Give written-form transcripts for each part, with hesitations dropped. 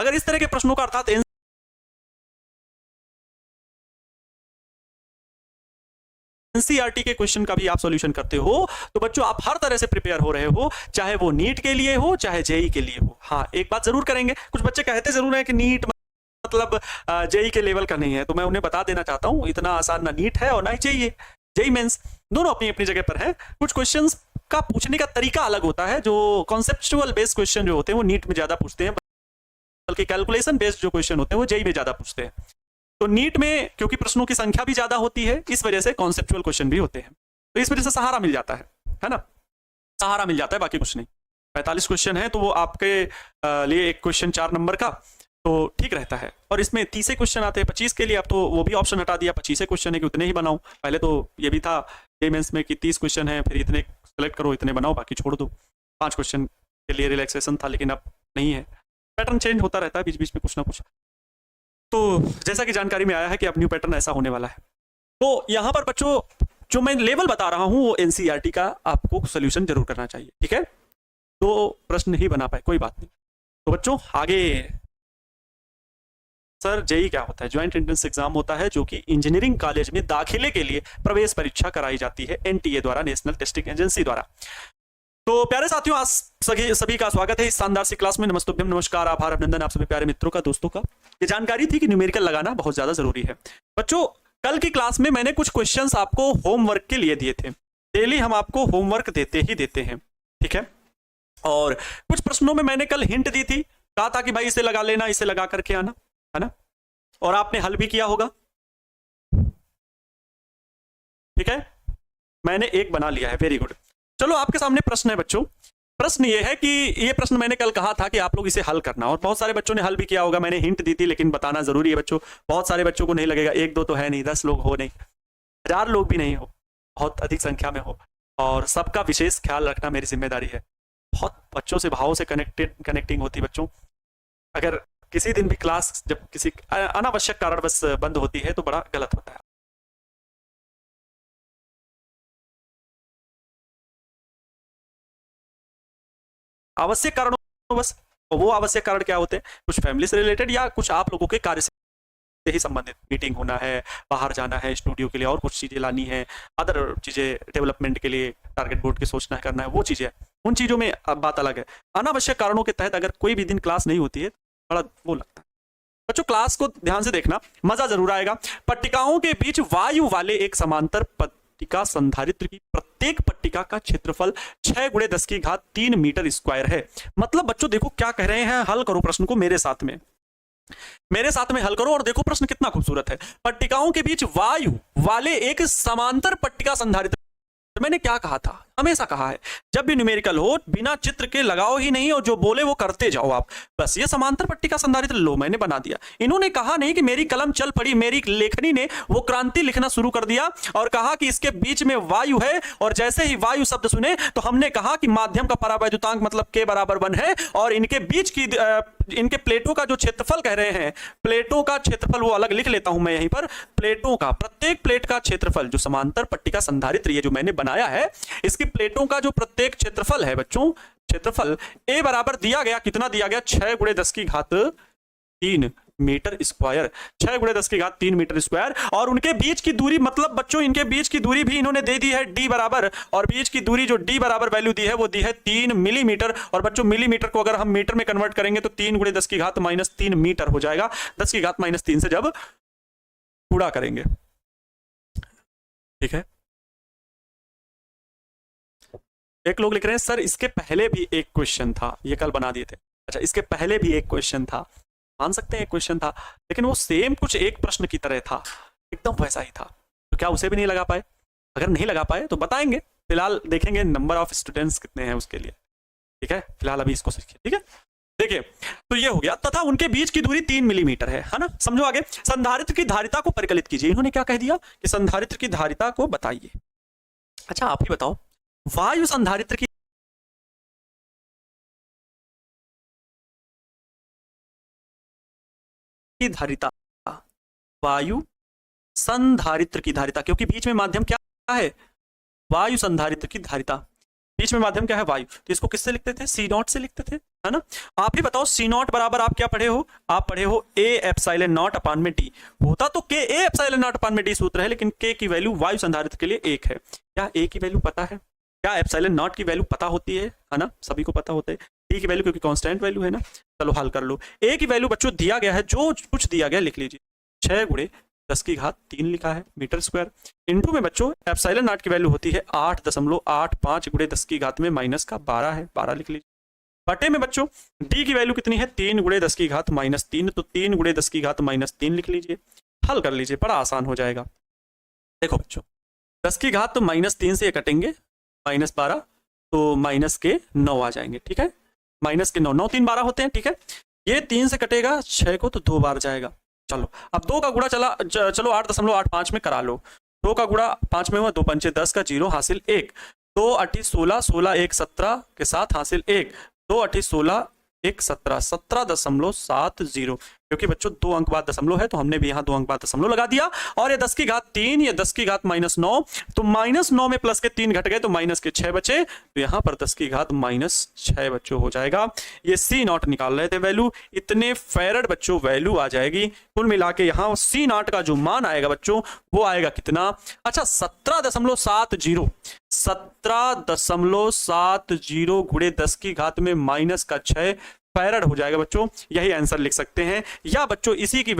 अगर इस तरह के प्रश्नों का अर्थात एनसीईआरटी के क्वेश्चन का भी आप सॉल्यूशन करते हो तो बच्चों आप हर तरह से प्रिपेयर हो रहे हो, चाहे वो नीट के लिए हो चाहे जेई के लिए हो। हाँ, एक बात जरूर करेंगे, कुछ बच्चे कहते जरूर हैं कि नीट मतलब जेई के लेवल का नहीं है, तो मैं उन्हें बता देना चाहता हूं इतना आसान ना नीट है और ना ही जेई है। जेई मेंस दोनों अपनी अपनी जगह पर है। कुछ क्वेश्चंस का पूछने का तरीका अलग होता है, जो कॉन्सेप्चुअल बेस्ड क्वेश्चन जो होते हैं वो नीट में ज्यादा पूछते हैं, बल्कि कैलकुलेशन बेस्ड जो क्वेश्चन होते हैं वो जेई में ज्यादा पूछते हैं। तो नीट में क्योंकि प्रश्नों की संख्या भी ज्यादा होती है, इस वजह से कॉन्सेप्चुअल क्वेश्चन भी होते हैं, तो इस वजह से सहारा मिल जाता है ना, सहारा मिल जाता है, बाकी कुछ नहीं। 45 क्वेश्चन है तो वो आपके लिए एक क्वेश्चन 4 नंबर का तो ठीक रहता है, और इसमें 30 क्वेश्चन आते हैं 25 के लिए। अब तो वो भी ऑप्शन हटा दिया, 25 क्वेश्चन है कि उतने ही बनाओ। पहले तो ये भी था मेंस में कि 30 क्वेश्चन है, फिर इतने सेलेक्ट करो, इतने बनाओ, बाकी छोड़ दो। 5 क्वेश्चन के लिए रिलैक्सेशन था, लेकिन अब नहीं है, पैटर्न चेंज होता रहता है बीच बीच में कुछ ना कुछ। तो जैसा कि जानकारी में आया है कि अब न्यू पैटर्न ऐसा होने वाला है। तो यहाँ पर बच्चों जो मैं लेवल बता रहा हूँ वो एनसीईआरटी का आपको सोल्यूशन जरूर करना चाहिए, ठीक है। तो प्रश्न नहीं बना पाए कोई बात नहीं। तो बच्चों आगे, सर जेई क्या होता है? ज्वाइंट एंट्रेंस एग्जाम होता है जो कि इंजीनियरिंग कॉलेज में दाखिले के लिए प्रवेश परीक्षा कराई जाती है एनटीए द्वारा, नेशनल टेस्टिंग एजेंसी द्वारा। तो प्यारे साथियों, आज सभी का स्वागत है इस शानदार सी क्लास में। नमस्तुभ्यम, नमस्कार, आभार, अभिनंदन आप सभी प्यारे मित्रों का, दोस्तों का। ये जानकारी थी कि न्यूमेरिकल लगाना बहुत ज्यादा जरूरी है। बच्चों कल की क्लास में मैंने कुछ क्वेश्चंस आपको होमवर्क के लिए दिए थे। डेली हम आपको होमवर्क देते ही देते हैं, ठीक है। और कुछ प्रश्नों में मैंने कल हिंट दी थी, कहा था कि भाई इसे लगा लेना, इसे लगा करके आना, है ना, और आपने हल भी किया होगा, ठीक है। मैंने एक बना लिया है, वेरी गुड। चलो आपके सामने प्रश्न है बच्चों। प्रश्न ये है कि ये प्रश्न मैंने कल कहा था कि आप लोग इसे हल करना, और बहुत सारे बच्चों ने हल भी किया होगा। मैंने हिंट दी थी, लेकिन बताना जरूरी है बच्चों। बहुत सारे बच्चों को नहीं लगेगा, 1-2 तो है नहीं, 10 लोग हो नहीं, 1000 लोग भी नहीं हो, बहुत अधिक संख्या में हो, और सबका विशेष ख्याल रखना मेरी जिम्मेदारी है। बहुत बच्चों से भावों से कनेक्टिंग होती बच्चों। अगर किसी दिन भी क्लास जब किसी अनावश्यक कारणवश बंद होती है तो बड़ा गलत होता है। आवश्यक कारणों बस, वो आवश्यक कारण क्या होते हैं? कुछ फैमिली से रिलेटेड या कुछ आप लोगों के कार्य से ही संबंधित, मीटिंग होना है, बाहर जाना है स्टूडियो के लिए, और कुछ चीजें लानी है, अदर चीजें डेवलपमेंट के लिए, टारगेट बोर्ड के सोचना है, करना है, वो चीजें, उन चीजों में बात अलग है। अनावश्यक कारणों के तहत अगर कोई भी दिन क्लास नहीं होती है बड़ा वो लगता है। बच्चों क्लास को ध्यान से देखना, मजा जरूर आएगा। पट्टिकाओं के बीच वायु वाले एक समांतर पट्टिका संधारित्र की प्रत्येक पट्टिका का क्षेत्रफल 6 × 10³ मीटर स्क्वायर है। मतलब बच्चों देखो क्या कह रहे हैं, हल करो प्रश्न को मेरे साथ में, मेरे साथ में हल करो, और देखो प्रश्न कितना खूबसूरत है। पट्टिकाओं के बीच वायु वाले एक समांतर पट्टिका संधारित्र, मैंने क्या कहा था, हमेशा कहा है, जब भी न्यूमेरिकल हो बिना चित्र के लगाओ ही नहीं, और जो बोले वो करते जाओ आप, बस। ये समांतर पट्टिका संधारित्र लो, मैंने बना दिया। इन्होंने कहा नहीं कि मेरी कलम चल पड़ी, मेरी लेखनी ने वो क्रांति लिखना शुरू कर दिया और कहा कि इसके बीच में वायु है, और जैसे ही वायु शब्द सुने तो हमने कहा कि माध्यम का परावैद्युतांक मतलब k = 1 है, और इनके बीच की इनके प्लेटों का जो क्षेत्रफल कह रहे हैं, प्लेटों का क्षेत्रफल वो अलग लिख लेता हूं मैं यहीं पर, प्लेटों का, प्रत्येक प्लेट का क्षेत्रफल, जो समांतर पट्टिका संधारित्र ये जो मैंने बनाया है, इसकी प्लेटों का जो प्रत्येक क्षेत्रफल है बच्चों, क्षेत्रफल A बराबर दिया गया, कितना दिया गया, 6 × 10³ मीटर स्क्वायर, 6 × 10³ मीटर स्क्वायर। और उनके बीच की दूरी, मतलब बच्चों इनके बीच की दूरी भी इन्होंने दे दी है d बराबर, और बीच की दूरी जो d बराबर वैल्यू दी है वो दी है 3 मिलीमीटर। और बच्चों मिलीमीटर को अगर हम मीटर में कन्वर्ट करेंगे तो 3 × 10³ - 3 मीटर हो जाएगा, 10³ - 3 से जब गुणा करेंगे, ठीक है। एक लोग लिख रहे हैं सर इसके पहले भी एक क्वेश्चन था, ये कल बना दिए थे। अच्छा, इसके पहले भी एक क्वेश्चन था, मान सकते हैं एक क्वेश्चन था, लेकिन वो सेम कुछ एक प्रश्न की तरह था, एकदम वैसा ही था, तो क्या उसे भी नहीं लगा पाए? अगर नहीं लगा पाए तो बताएंगे, फिलहाल देखेंगे नंबर ऑफ स्टूडेंट्स कितने हैं उसके लिए, ठीक है। फिलहाल अभी इसको सीखिए, ठीक है। देखिए तो ये हो गया, तथा उनके बीच की दूरी 3 मिलीमीटर है ना। समझो आगे, संधारित्र की धारिता को परिकलित कीजिए। इन्होंने क्या कह दिया कि संधारित्र की धारिता को बताइए। अच्छा आप ही बताओ, वायु संधारित्र की धारिता, वायु संधारित्र की धारिता, क्योंकि बीच में माध्यम क्या है, वायु संधारित्र की धारिता, बीच में माध्यम क्या है, वायु, तो इसको किससे लिखते थे, C0 से लिखते थे, है ना। आप ही बताओ सी नॉट बराबर आप क्या पढ़े हो, आप पढ़े हो ए एप्सिलॉन नॉट अपान में डी। होता तो के ए एप्सिलॉन नॉट अपान में डी सूत्र है, लेकिन के की वैल्यू वायु संधारित्र के लिए 1 है। क्या ए की वैल्यू पता है, क्या एप्सिलॉन नॉट की वैल्यू पता होती है ना, सभी को पता होता है। डी की वैल्यू क्योंकि कांस्टेंट वैल्यू है ना। चलो हल कर लो। ए की वैल्यू बच्चों दिया गया है, जो कुछ दिया गया लिख लीजिए, 6 गुणे 10 की घात 3 लिखा है मीटर स्क्वायर। इंटू में बच्चों एप्सिलॉन नॉट की वैल्यू होती है 8.85 गुणे 10 की घात में माइनस का 12 है, 12 लिख लीजिए। बटे में बच्चों डी की वैल्यू कितनी है, 3 गुणे 10 की घात -3, तो 3 गुणे 10 की घात -3 लिख लीजिए। हल कर लीजिए, बड़ा आसान हो जाएगा। देखो बच्चों 10 की घात तो -3 से ये कटेंगे, -12 तो माइनस के 9 आ जाएंगे, ठीक है। माइनस के 9, 9 3 12 होते हैं, ठीक है। ये 3 से कटेगा 6 को तो 2 बार जाएगा। चलो अब 2 का गुणा चलो 8.85 में करा लो। 2 का गुणा 5 में हुआ, 2 पंचे 10 का 0 हासिल 1, 2 8 16, 16 1 17 के साथ हासिल 1, 2 8 16 1 17, 17.70, क्योंकि बच्चों 2 अंक बाद दशमलव है तो हमने भी यहाँ 2 अंक बाद दशमलव लगा दिया। और ये 10 की घात 3, ये 10 की घात -9, तो -9 में प्लस के 3 घट गए तो माइनस के 6 बचे, तो यहाँ पर 10 की घात -6 बच्चों हो जाएगा। ये सी नॉट निकाल रहे थे वैल्यू, इतने फैरड बच्चों वैल्यू आ जाएगी। कुल मिला के यहाँ सी नॉट का जो मान आएगा बच्चों वो आएगा कितना, अच्छा 17.70, 17.70 गुणे 10 की घात में -6 फैरड हो जाएगा बच्चों। यही आंसर लिख सकते हैं। या बच्चों इसी की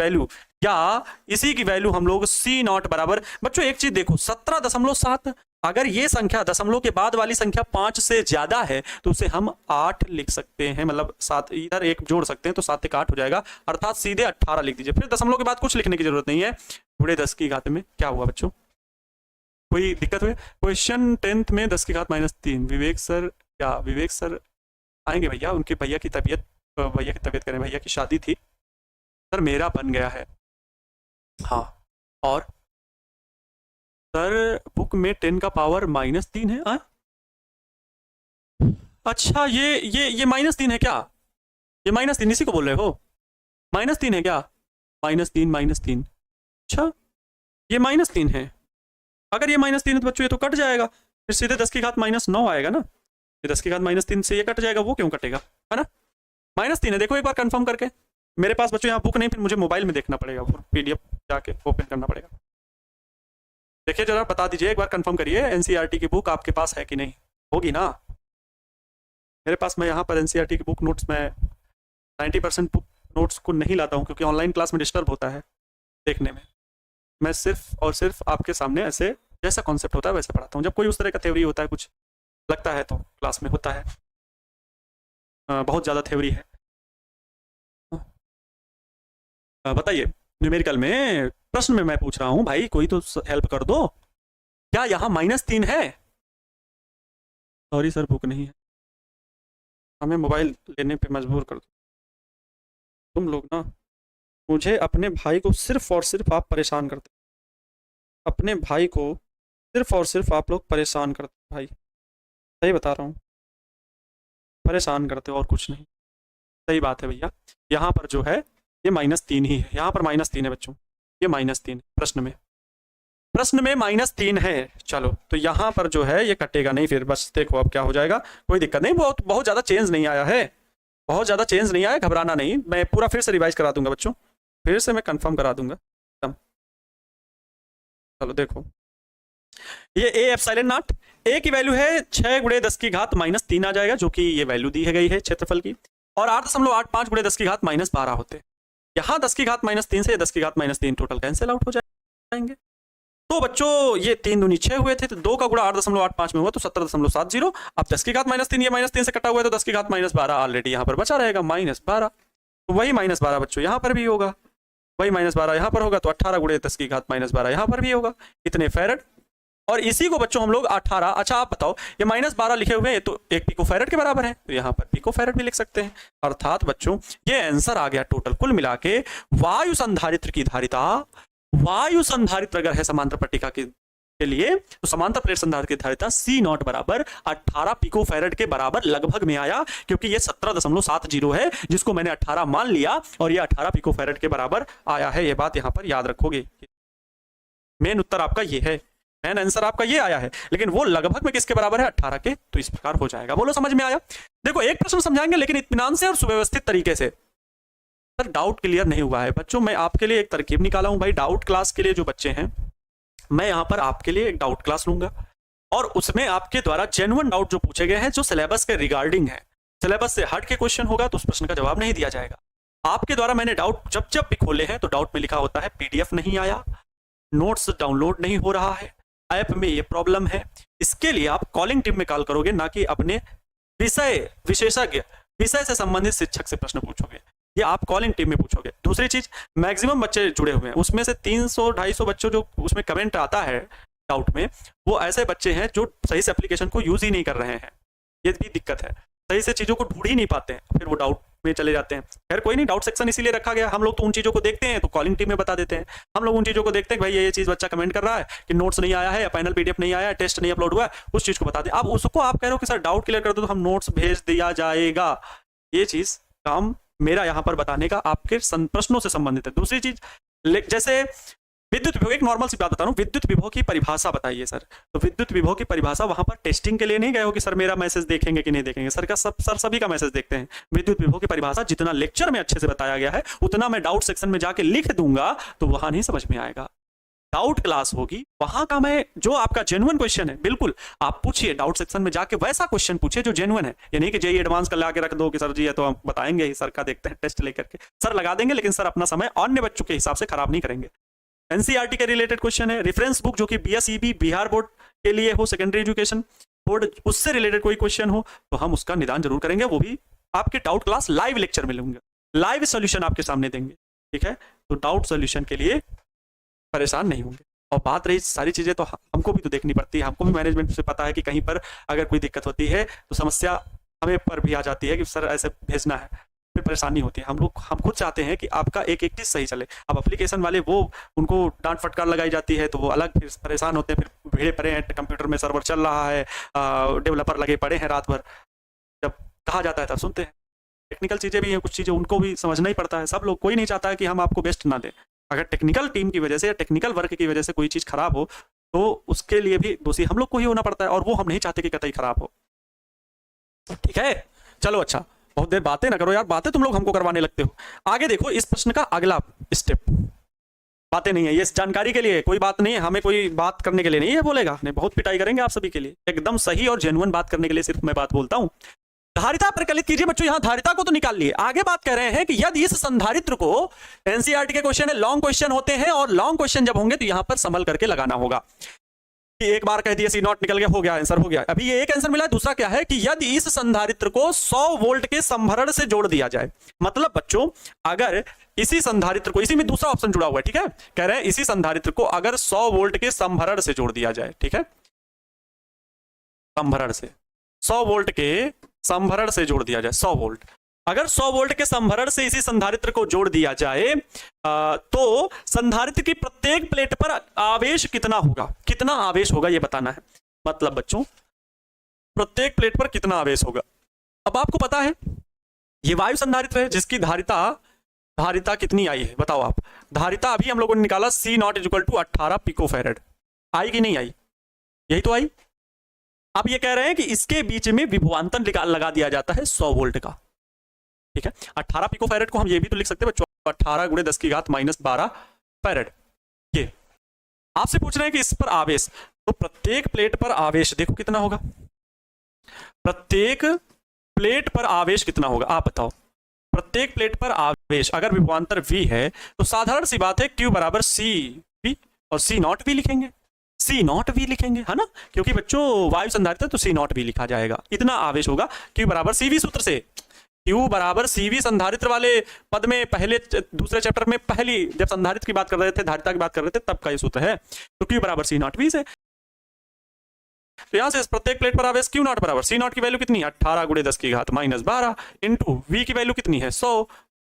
वैल्यू हम लोग सी नॉट बराबर, बच्चों एक चीज देखो 17.7, अगर ये संख्या दशमलव के बाद वाली संख्या 5 से ज्यादा है तो उसे हम 8 लिख सकते हैं, मतलब 7 इधर 1 जोड़ सकते हैं तो 7 1 8 हो जाएगा, अर्थात सीधे 18 लिख दीजिए। फिर दशमलव के बाद कुछ लिखने की जरूरत नहीं है। गुणे 10 की घात में क्या हुआ बच्चों, कोई दिक्कत हुई? क्वेश्चन 10th में 10 की घात -3, विवेक सर आएंगे भैया, उनके भैया की तबीयत करें, भैया की शादी थी सर, मेरा बन गया है। हाँ और सर बुक में 10 का पावर -3 है। अच्छा ये -3 है क्या, ये -3 इसी को बोल रहे हो, -3 है क्या, -3, अच्छा ये -3 है। अगर ये -3 है तो बच्चों ये तो कट जाएगा, फिर सीधे 10 की घात -9 आएगा ना। ये 10 की घात -3 से ये कट जाएगा, वो क्यों कटेगा, है ना। -3 है, देखो एक बार कंफर्म करके। मेरे पास बच्चों यहाँ बुक नहीं, फिर मुझे मोबाइल में देखना पड़ेगा, PDF जाके ओपन करना पड़ेगा। देखिए जरा बता दीजिए, एक बार कंफर्म करिए NCERT की बुक आपके पास है कि नहीं, होगी ना। मेरे पास, मैं यहाँ पर NCERT की बुक नोट्स में 90% बुक नोट्स को नहीं लाता हूँ, क्योंकि ऑनलाइन क्लास में डिस्टर्ब होता है देखने में। मैं सिर्फ और सिर्फ आपके सामने ऐसे जैसा कॉन्सेप्ट होता है वैसे पढ़ाता हूँ। जब कोई उस तरह का थ्योरी होता है, कुछ लगता है तो क्लास में होता है, बहुत ज़्यादा थ्योरी है। बताइए न्यूमेरिकल में प्रश्न में मैं पूछ रहा हूँ भाई, कोई तो हेल्प कर दो। क्या यहाँ -3 है? सॉरी सर बुक नहीं है, हमें मोबाइल लेने पे मजबूर कर दो। तुम लोग ना, मुझे अपने भाई को सिर्फ और सिर्फ आप परेशान करते, अपने भाई को सिर्फ और सिर्फ आप लोग परेशान करते भाई, सही बता रहा हूँ, परेशान करते हो और कुछ नहीं। सही बात है भैया, यहाँ पर जो है ये -3 ही है, यहाँ पर -3 है बच्चों, ये -3 प्रश्न में -3 है। चलो तो यहाँ पर जो है ये कटेगा नहीं, फिर बस देखो अब क्या हो जाएगा, कोई दिक्कत नहीं, बहुत ज़्यादा चेंज नहीं आया है, बहुत ज़्यादा चेंज नहीं आया, घबराना नहीं, मैं पूरा फिर से रिवाइज करा दूंगा बच्चों, फिर से मैं कंफर्म करा दूंगा। चलो देखो ये ए एप्सिलॉन नॉट, ए की वैल्यू है 6 गुणे 10 की घात -3 आ जाएगा, जो कि ये वैल्यू दी है गई है क्षेत्रफल की, और 8.85 गुणे 10 की घात -12 होते हैं। यहाँ 10 की घात -3 से 10 की घात -3 टोटल कैंसिल आउट हो जाएंगे। तो बच्चों ये 3 दूनी 6 हुए थे, तो 2 का गुणा 8.85 में हुआ तो 17.70। अब 10 की घात -3, ये -3 से कटा हुआ है तो 10 की घात -12 ऑलरेडी यहाँ पर बचा रहेगा -12, तो वही -12 बच्चों यहाँ पर भी होगा, वही -12 यहाँ पर होगा, तो 18 गुणे 10 की घात -12 यहाँ पर भी होगा, इतने फैरड। और इसी को बच्चों हम लोग 18, अच्छा आप बताओ ये -12 लिखे हुए हैं, ये तो 1 पिको फैरड के बराबर है, तो यहाँ पर पिको फैरड भी लिख सकते हैं। अर्थात बच्चों ये आंसर आ गया टोटल कुल मिला के, वायु संधारित्र की धारिता, वायु संधारित्र अगर है समांतर पट्टिका के लिए, तो समांतर प्लेट संधारित्र की धारिता C0 बराबर 18 पिको फैरड के बराबर लगभग में आया, क्योंकि ये 17.70 है, जिसको मैंने 18 मान लिया, और ये 18 पिको फैरड के बराबर आया है। ये बात यहाँ पर याद रखोगे, मेन उत्तर आपका ये है। मेन आंसर आपका ये आया है, लेकिन वो लगभग में किसके बराबर है, 18 के। तो इस प्रकार हो जाएगा। बोलो समझ में आया? देखो एक प्रश्न समझाएंगे लेकिन इत्मीनान से और सुव्यवस्थित तरीके से। सर डाउट क्लियर नहीं हुआ है बच्चों, मैं आपके लिए एक तरकीब निकाला हूं भाई। डाउट क्लास के लिए जो बच्चे हैं, मैं यहां पर आपके लिए एक डाउट क्लास लूंगा और उसमें आपके द्वारा जेन्युइन डाउट जो पूछे गए हैं, जो सिलेबस के रिगार्डिंग है, सिलेबस से हट के क्वेश्चन होगा तो उस प्रश्न का जवाब नहीं दिया जाएगा। आपके द्वारा मैंने डाउट जब जब भी खोले हैं तो डाउट में लिखा होता है पीडीएफ नहीं आया, नोट्स डाउनलोड नहीं हो रहा है, ऐप में ये प्रॉब्लम है। इसके लिए आप कॉलिंग टीम में कॉल करोगे, ना कि अपने विषय विशेषज्ञ, विषय से संबंधित शिक्षक से प्रश्न पूछोगे, ये आप कॉलिंग टीम में पूछोगे। दूसरी चीज, मैक्सिमम बच्चे जुड़े हुए हैं, उसमें से 300-250 बच्चों जो उसमें कमेंट आता है डाउट में, वो ऐसे बच्चे हैं जो सही से एप्लीकेशन को यूज ही नहीं कर रहे हैं। ये भी दिक्कत है, सही से चीजों को ढूंढ ही नहीं पाते हैं, फिर वो डाउट में चले जाते हैं। खैर कोई नहीं, डाउट सेक्शन इसीलिए रखा गया। हम लोग तो उन चीजों को देखते हैं तो कॉलिंग टीम में बता देते हैं। हम लोग उन चीजों को देखते हैं भाई ये चीज बच्चा कमेंट कर रहा है कि नोट्स नहीं आया है या फाइनल पीडीएफ नहीं आया है, टेस्ट नहीं अपलोड हुआ है, उस चीज को बता दें। अब उसको आप कह रहे हो कि सर डाउट क्लियर कर दो तो हम नोट्स भेज दिया जाएगा, ये चीज काम मेरा यहाँ पर बताने का आपके प्रश्नों से संबंधित है। दूसरी चीज, जैसे विद्युत विभव, एक नॉर्मल सी बात बता रहा हूँ, विद्युत विभव की परिभाषा बताइए सर। तो विद्युत विभव की परिभाषा, वहां पर टेस्टिंग के लिए नहीं गए हो कि सर मेरा मैसेज देखेंगे कि नहीं देखेंगे, सर सभी का मैसेज देखते हैं। विद्युत विभव की परिभाषा जितना लेक्चर में अच्छे से बताया गया है उतना मैं डाउट सेक्शन में जाके लिख दूंगा तो वहां नहीं समझ में आएगा। डाउट क्लास होगी वहां का, मैं जो आपका जेन्युइन क्वेश्चन है बिल्कुल आप पूछिए डाउट सेक्शन में जाके, वैसा क्वेश्चन पूछिए जो जेन्युइन है। ये नहीं कि जेई एडवांस का ला के रख दो कि सर जी है तो हम बताएंगे ही, सर का देखते हैं टेस्ट लेकर के, सर लगा देंगे लेकिन सर अपना समय अन्य बच्चों के हिसाब से खराब नहीं करेंगे। एनसीईआरटी के रिलेटेड क्वेश्चन है, रेफरेंस बुक जो कि बीएसईबी बिहार बोर्ड के लिए हो, सेकेंडरी एजुकेशन बोर्ड, उससे रिलेटेड कोई क्वेश्चन हो तो हम उसका निदान जरूर करेंगे, वो भी आपके डाउट क्लास लाइव लेक्चर में लूंगा, लाइव सोल्यूशन आपके सामने देंगे। ठीक है, तो डाउट सोल्यूशन के लिए परेशान नहीं होंगे। और बात रही सारी चीजें तो हमको भी तो देखनी पड़ती है, हमको भी मैनेजमेंट से पता है कि कहीं पर अगर कोई दिक्कत होती है तो समस्या हमें पर भी आ जाती है कि सर ऐसे भेजना है, फिर परेशानी होती है। हम खुद चाहते हैं कि आपका एक एक चीज सही चले। अब एप्लीकेशन वाले वो उनको डांट फटकार लगाई जाती है तो वो अलग फिर परेशान होते हैं, फिर भीड़े पड़े हैं, कंप्यूटर में सर्वर चल रहा है, डेवलपर लगे पड़े हैं रात भर, जब कहा जाता है तब सुनते हैं। टेक्निकल चीजें भी हैं, कुछ चीजें उनको भी समझना ही पड़ता है। सब लोग, कोई नहीं चाहता है कि हम आपको बेस्ट ना दें। अगर टेक्निकल टीम की वजह से या टेक्निकल वर्क की वजह से कोई चीज खराब हो तो उसके लिए भी दोषी हम लोग को ही होना पड़ता है, और वो हम नहीं चाहते कि कतई खराब हो। ठीक है, चलो अच्छा, बहुत देर बातें ना करो यार, बातें तुम लोग हमको करवाने लगते हो। आगे देखो, इस प्रश्न का अगला स्टेप, बातें नहीं है, ये जानकारी के लिए कोई बात नहीं है, हमें कोई बात करने के लिए नहीं है बोलेगा, नहीं बहुत पिटाई करेंगे आप सभी के लिए, एकदम सही और जेन्युइन बात करने के लिए सिर्फ मैं बात बोलता हूं। धारिता प्रकलित कीजिए बच्चों, यहां धारिता को तो निकाल लिए। आगे बात कर रहे हैं कि यदि इस संधारित्र को, एनसीईआरटी के क्वेश्चन है, लॉन्ग क्वेश्चन होते हैं, और लॉन्ग क्वेश्चन जब होंगे तो यहां पर संभल करके लगाना होगा। एक बार कह दिया सी नॉट निकल गया, हो गया, आंसर हो गया। अभी ये एक आंसर मिला है, दूसरा क्या है कि यदि इस संधारित्र को 100 वोल्ट के संभरण से जोड़ दिया जाए, मतलब बच्चों अगर इसी संधारित्र को, इसी में दूसरा ऑप्शन जुड़ा हुआ है, ठीक है, कह रहे हैं इसी संधारित्र को अगर 100 वोल्ट के संभरण से जोड़ दिया जाए, ठीक है, संभरण से 100 वोल्ट के संभरण से जोड़ दिया जाए, 100 वोल्ट, अगर 100 वोल्ट के संभरण से इसी संधारित्र को जोड़ दिया जाए तो संधारित्र की प्रत्येक प्लेट पर आवेश कितना होगा, कितना आवेश होगा ये बताना है। मतलब बच्चों प्रत्येक प्लेट पर कितना आवेश होगा। अब आपको पता है ये वायु संधारित्र है जिसकी धारिता कितनी आई है, बताओ आप। धारिता अभी हम लोगों ने निकाला C0 = 18 पिकोफैरेड, आई कि नहीं आई, यही तो आई। अब ये कह रहे हैं कि इसके बीच में विभवांतर लगा दिया जाता है 100 वोल्ट का, ठीक है। 18 पिकोफैरेड को हम ये भी तो लिख सकते हैं बच्चों, 18 × 10⁻12 फैरेड। ये आपसे पूछ रहे हैं कि इस पर आवेश, तो प्रत्येक प्लेट पर आवेश देखो कितना होगा, प्रत्येक प्लेट पर आवेश कितना होगा आप बताओ। प्रत्येक प्लेट पर आवेश अगर विभवांतर V है तो साधारण सी बात है Q = CV और C0 भी लिखेंगे, C0 भी लिखेंगे, है ना, क्योंकि बच्चों वायु संधारित्र तो C0 भी लिखा जाएगा। इतना आवेश होगा Q = CV सूत्र से, Q = CV संधारित्र वाले पद में पहले दूसरे चैप्टर में पहली जब संधारित्र की बात कर रहे थे, धारिता की बात कर रहे थे, तब का ये सूत्र है। तो Q = C0V से, तो यहां से प्रत्येक प्लेट पर आवेश Q0 = C0 की वैल्यू कितनी है 18 × 10⁻12 इंटू V की वैल्यू कितनी है 100,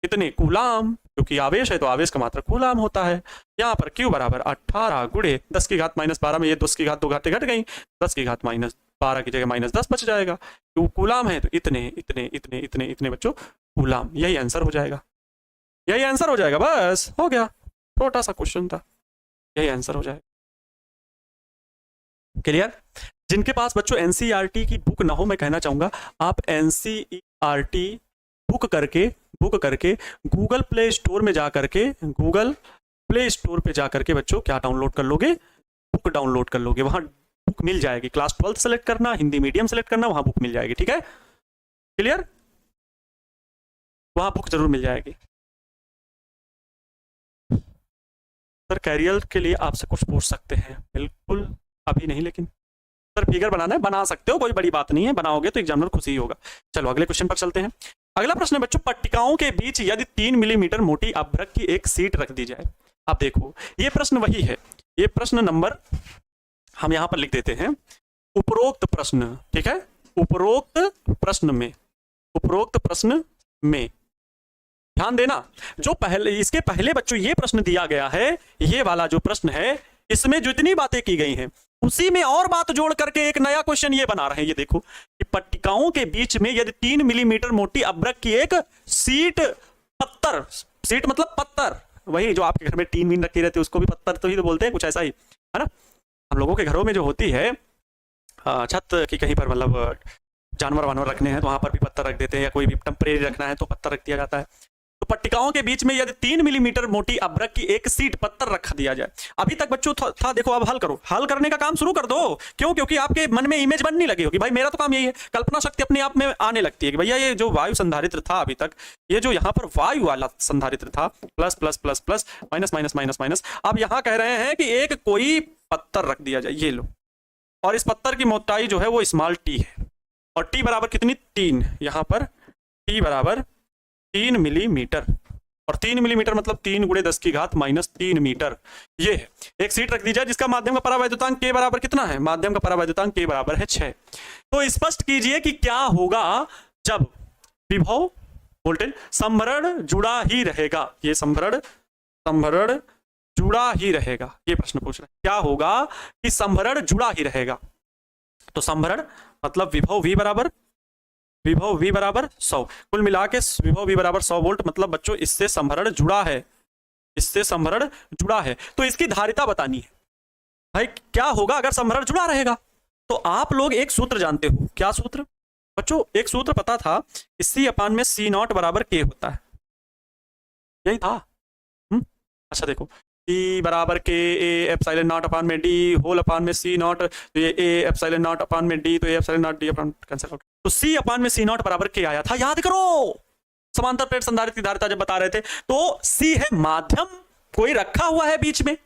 कितने कूलाम, क्योंकि आवेश है तो आवेश का मात्रा कूलाम होता है। यहाँ पर Q = 18 × 10⁻12 में ये 10 की घात 2 घातें घट गई, 10⁻12 की जगह -10 बच जाएगा। क्यों कूलाम है तो इतने इतने इतने इतने इतने बच्चों कूलाम, यही आंसर हो जाएगा, यही आंसर हो जाएगा, बस हो गया, छोटा सा क्वेश्चन था, यही आंसर हो जाएगा। क्लियर? जिनके पास बच्चों एनसीईआरटी की बुक ना हो, मैं कहना चाहूंगा आप एनसीईआरटी बुक करके गूगल प्ले स्टोर में जा करके बच्चों क्या डाउनलोड कर लोगे? बुक डाउनलोड कर लोगे। वहां बुक मिल जाएगी। क्लास 12 सेलेक्ट करना, हिंदी मीडियम सेलेक्ट करना, वहां बुक मिल जाएगी। ठीक है, क्लियर? वहां बुक जरूर मिल जाएगी। सर कैरियर के लिए आपसे कुछ पूछ सकते हैं? बिल्कुल, अभी नहीं, लेकिन सर फिगर बनाना है, बना सकते हो, कोई बड़ी बात नहीं है, बनाओगे तो एग्जामिनर खुशी होगा। चलो अगले क्वेश्चन पर चलते हैं। अगला प्रश्न है बच्चों, पट्टिकाओं के बीच यदि 3 मिलीमीटर मोटी अभ्रक की एक सीट रख दी जाए। अब देखो ये प्रश्न वही है, ये प्रश्न नंबर हम यहां पर लिख देते हैं उपरोक्त प्रश्न। ठीक है, उपरोक्त प्रश्न में ध्यान देना, जो पहले इसके पहले बच्चों ये प्रश्न दिया गया है, ये वाला जो प्रश्न है इसमें जितनी बातें की गई हैं उसी में और बात जोड़ करके एक नया क्वेश्चन ये बना रहे हैं। ये देखो कि पट्टिकाओं के बीच में यदि 3 मिलीमीटर मोटी अभ्रक की एक सीट मतलब पत्तर, वही जो आपके घर में टीन वीन रखी रहती है उसको भी पत्तर तो ही तो बोलते हैं, कुछ ऐसा ही है ना। हम लोगों के घरों में जो होती है छत की कहीं पर मतलब जानवर वानवर रखने हैं तो वहां पर भी पत्थर रख देते हैं, या कोई भी टेम्परेरी रखना है तो पत्थर रख दिया जाता है। तो पट्टिकाओं के बीच में यदि 3 मिलीमीटर मोटी अभ्रक की एक सीट पत्थर रख दिया जाए। अभी तक बच्चों था देखो, अब हल करो, हल करने का काम शुरू कर दो। क्यों? क्योंकि आपके मन में इमेज बनने लगी होगी, भाई मेरा तो काम यही है, कल्पना शक्ति अपने आप में आने लगती है कि भैया ये जो वायु संधारित्र था अभी तक, ये जो यहाँ पर वायु वाला संधारित्र था, plus plus plus plus minus minus minus minus, अब यहाँ कह रहे हैं कि एक कोई पत्थर रख दिया जाए, ये लो, और इस पत्थर की मोटाई जो है वो स्मॉल टी है, और टी बराबर कितनी? 3। यहाँ पर टी बराबर 3 मिलीमीटर, और 3 मिलीमीटर मतलब 3 × 10⁻³ मीटर। ये है, एक सीट रख दी जाए जिसका माध्यम का परावैद्युतांक के बराबर कितना है? माध्यम का परावैद्युतांक के बराबर है 6। तो स्पष्ट कीजिए कि क्या होगा जब विभव वोल्टेज संभरण जुड़ा ही रहेगा। ये संभरण जुड़ा ही रहेगा, ये प्रश्न पूछ रहे हैं। क्या होगा कि संभरण जुड़ा ही रहेगा? तो संभरण मतलब विभव V बराबर 100, कुल मिला के विभव V बराबर 100 वोल्ट, मतलब बच्चों इससे संभरण जुड़ा है, तो इसकी धारिता बतानी है। भाई क्या होगा अगर संभरण जुड़ा रहेगा? तो आप लोग एक सूत्र जानते हो, क्या सूत्र बच्चों? एक सूत्र पता था, C/C0 बराबर K होता है, यही था। अच्छा देखो, E बराबर K A/0/D होल/में C0, तो ये A/0/D, तो A/0D कैंसिल आउट, तो C/C0 बराबर K आया था। याद करो, समांतर प्लेट संधारित्र की धारिता जब बता रहे थे, तो C है माध्यम, कोई रखा हुआ है बीच में।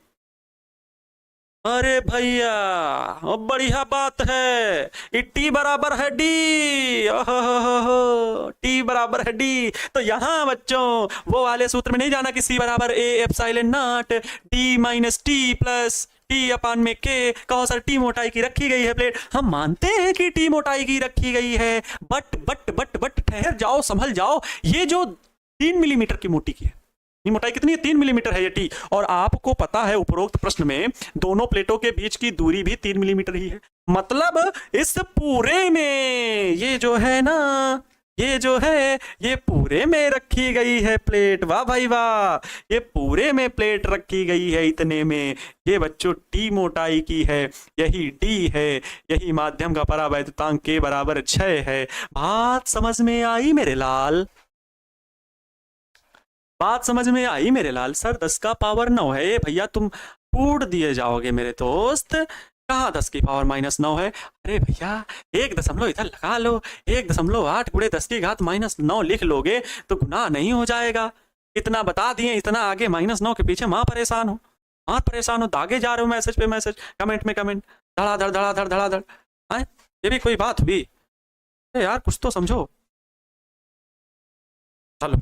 अरे भैया बढ़िया बात है, T बराबर है D, T बराबर है D। तो यहां बच्चों वो वाले सूत्र में नहीं जाना कि C बराबर A/0 D minus T plus T/K। कहो सर T मोटाई की रखी गई है प्लेट, हम मानते हैं कि T मोटाई की रखी गई है, बट ठहर जाओ, संभल जाओ। ये जो 3 मिलीमीटर की मोटी की है, मोटाई कितनी है? 3 मिलीमीटर है ये टी, और आपको पता है उपरोक्त प्रश्न में दोनों प्लेटों के बीच की दूरी भी 3 मिलीमीटर ही है। मतलब इस पूरे में ये जो है ना, ये पूरे में रखी गई है प्लेट। वाह भाई वाह, ये पूरे में प्लेट रखी गई है इतने में। ये बच्चों टी मोटाई की है, यही डी है, यही माध्यम का परावैद्युतांक के बराबर 6 है। बात समझ में आई मेरे लाल? बात समझ में आई मेरे लाल? सर 10 का पावर 9 है, ये भैया तुम कूट दिए जाओगे मेरे दोस्त। कहाँ 10 की पावर -9 है? अरे भैया 1 दशमलव इधर लगा लो, 1.8 × 10⁻⁻9 लिख लोगे तो गुनाह नहीं हो जाएगा। इतना बता दिए, इतना आगे -9 के पीछे माँ परेशान हो, दागे जा रहे हो मैसेज पे मैसेज, कमेंट में कमेंट, धड़ाधड़। ये भी कोई बात हुई? यार कुछ तो समझो। चलो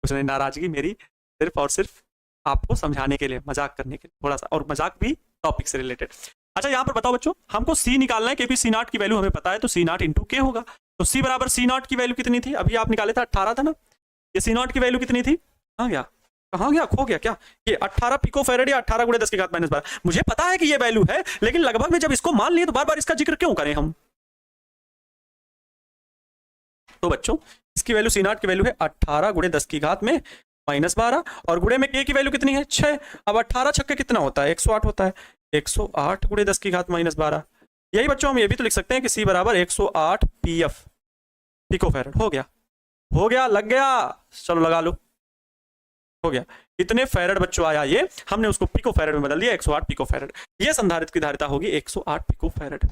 कुछ नहीं, नाराजगी मेरी सिर्फ और सिर्फ आपको समझाने के लिए, मजाक करने के लिए थोड़ा सा, और मजाक भी टॉपिक से रिलेटेड। अच्छा यहाँ पर बताओ बच्चों, हमको C निकालना है, क्योंकि C0 की वैल्यू हमें पता है, तो C0 × K होगा। तो C बराबर C0 की वैल्यू कितनी थी? अभी आप निकाले थे 18 था ना, ये C0 की वैल्यू कितनी थी? कहाँ गया खो गया क्या? ये 18 पिकोफैरेड या 18 × 10⁻12। मुझे पता है कि ये वैल्यू है, लेकिन लगभग में जब इसको मान लिए तो बार बार इसका जिक्र क्यों करें हम? तो बच्चों इसकी वैल्यू C0 की वैल्यू है 18 × 10⁻12, और गुणे में K की वैल्यू कितनी है? 6। अब 18 छक्के कितना होता है? 108 होता है। 108 गुणे 10 की घात माइनस 12। यही बच्चों हम ये भी तो लिख सकते हैं कि C बराबर 108 PF, पिको फैरड। हो गया, लग गया, चलो लगा लो, हो गया। इतने फैरड बच्चों आया ये, हमने उसको पिको फैरड में बदल दिया, 108 पिको फैरड। ये संधारित्र की धारिता होगी 108 पिको फैरड।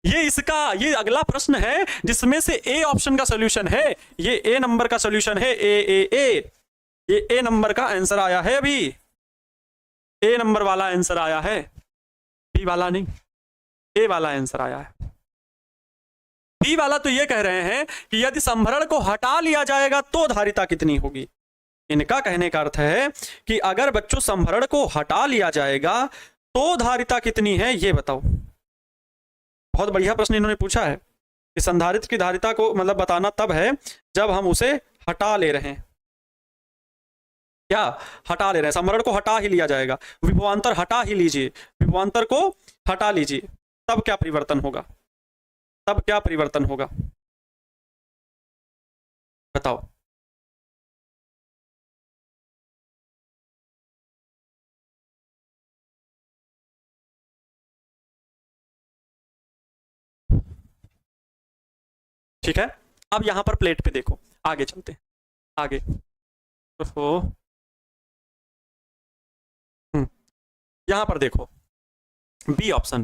ये अगला प्रश्न है जिसमें से ए ऑप्शन का सॉल्यूशन है, ये ए नंबर का सॉल्यूशन है, ये ए नंबर का आंसर आया है। अभी ए नंबर वाला आंसर आया है, बी वाला नहीं, ए वाला आंसर आया है। बी वाला तो ये कह रहे हैं कि यदि संभरण को हटा लिया जाएगा तो धारिता कितनी होगी। इनका कहने का अर्थ है कि अगर बच्चों संभरण को हटा लिया जाएगा तो धारिता कितनी है, ये बताओ। बहुत बढ़िया प्रश्न इन्होंने पूछा है कि संधारित्र की धारिता को मतलब बताना तब है जब हम उसे हटा ले रहे हैं। क्या हटा ले रहे हैं? संभरण को हटा ही लिया जाएगा, विभवांतर हटा ही लीजिए, विभवांतर को हटा लीजिए, तब क्या परिवर्तन होगा, तब क्या परिवर्तन होगा बताओ। ठीक है, अब यहां पर प्लेट पे देखो, आगे चलते हैं आगे। तो यहां पर देखो बी ऑप्शन,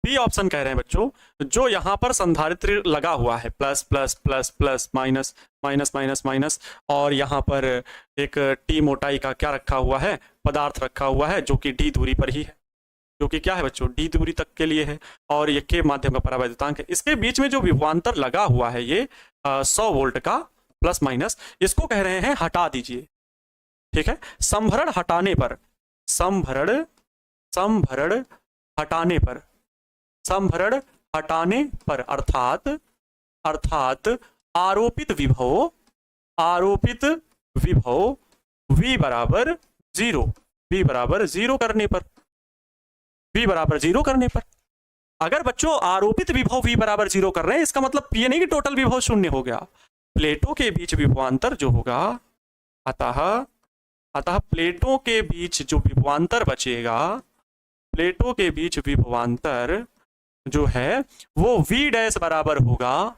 बी ऑप्शन कह रहे हैं बच्चों, जो यहां पर संधारित्र लगा हुआ है plus plus plus plus minus minus minus minus, और यहां पर एक टी मोटाई का क्या रखा हुआ है, पदार्थ रखा हुआ है जो कि डी दूरी पर ही है, जो कि क्या है बच्चों, डी दूरी तक के लिए है, और ये के माध्यम का परावैद्युतांक है। इसके बीच में जो विभवांतर लगा हुआ है ये 100 वोल्ट का प्लस माइनस, इसको कह रहे हैं हटा दीजिए। ठीक है, संभरण हटाने पर, संभरण हटाने पर, संभरण हटाने पर अर्थात आरोपित विभव V बराबर 0, V बराबर 0 करने पर, V बराबर 0 करने पर, अगर बच्चों आरोपित विभव V बराबर 0 कर रहे हैं, इसका मतलब ये नहीं कि टोटल विभव शून्य हो गया। प्लेटों के बीच विभवांतर जो होगा, अतः प्लेटों के बीच जो विभवांतर बचेगा, प्लेटों के बीच विभवांतर जो है वो V डैश बराबर होगा,